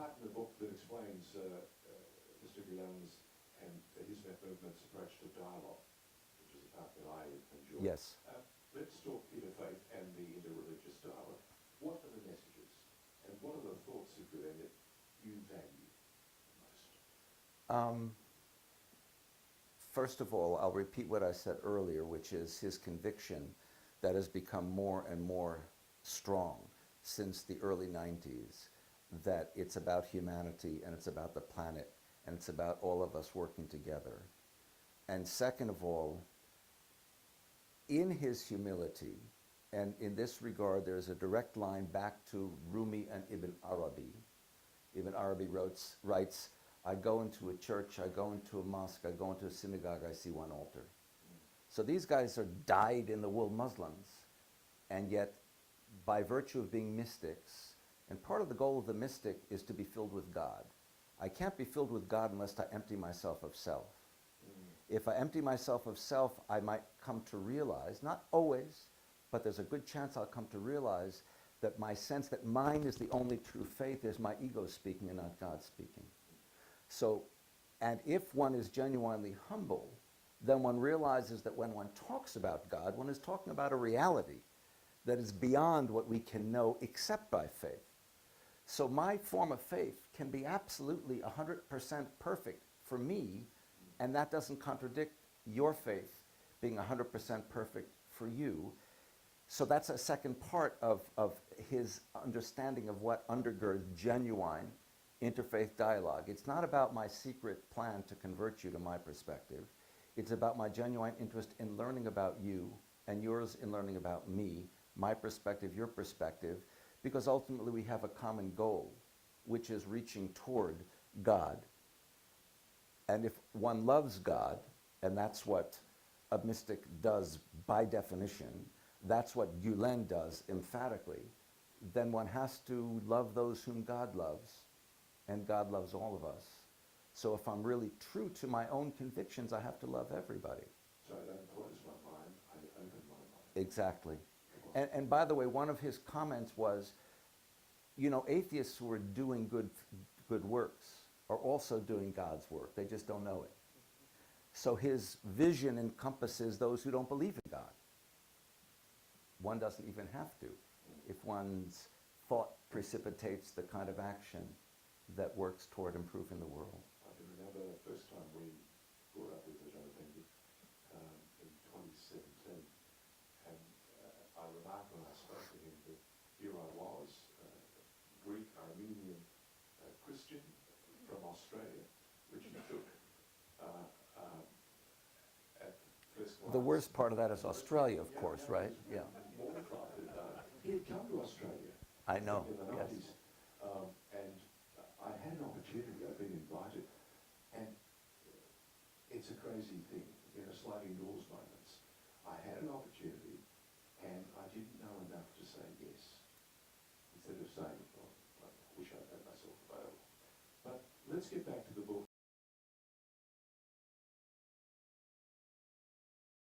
part in the book that explains Mr. Gulen's and the Hizmet Movement's approach to dialogue, which is a part that I enjoy. Yes. Let's talk interfaith and the interreligious dialogue. What are the messages and what are the thoughts of Gulen that you value most? First of all, I'll repeat what I said earlier, which is his conviction that has become more and more strong since the early 90s, that it's about humanity and it's about the planet and it's about all of us working together. And second of all, in his humility, and in this regard there's a direct line back to Rumi and Ibn Arabi. Ibn Arabi writes, I go into a church, I go into a mosque, I go into a synagogue, I see one altar. So these guys are dyed-in-the-wool Muslims, and yet by virtue of being mystics, and part of the goal of the mystic is to be filled with God. I can't be filled with God unless I empty myself of self. If I empty myself of self, I might come to realize, not always, but there's a good chance I'll come to realize that my sense that mine is the only true faith is my ego speaking and not God speaking. So, and if one is genuinely humble, then one realizes that when one talks about God, one is talking about a reality that is beyond what we can know except by faith. So my form of faith can be absolutely 100% perfect for me, and that doesn't contradict your faith being 100% perfect for you. So that's a second part of his understanding of what undergirds genuine interfaith dialogue. It's not about my secret plan to convert you to my perspective. It's about my genuine interest in learning about you and yours in learning about me, my perspective, your perspective, because ultimately we have a common goal, which is reaching toward God. And if one loves God, and that's what a mystic does by definition, that's what Gulen does emphatically, then one has to love those whom God loves, and God loves all of us. So if I'm really true to my own convictions, I have to love everybody. So I don't close my mind, I open my mind. Exactly. And by the way, one of his comments was, you know, atheists who are doing good works are also doing God's work. They just don't know it. So his vision encompasses those who don't believe in God. One doesn't even have to, if one's thought precipitates the kind of action that works toward improving the world. I can remember the first time we brought up with the Donikian in 2017, and I remarked when I spoke to him that here I was, Greek, Armenian, Christian from Australia, which he took at first glance. The worst part of that is Australia, of course, right? Yeah. He had come to Australia. I know, in the yes. 90s, and I had an opportunity, I've been invited, and it's a crazy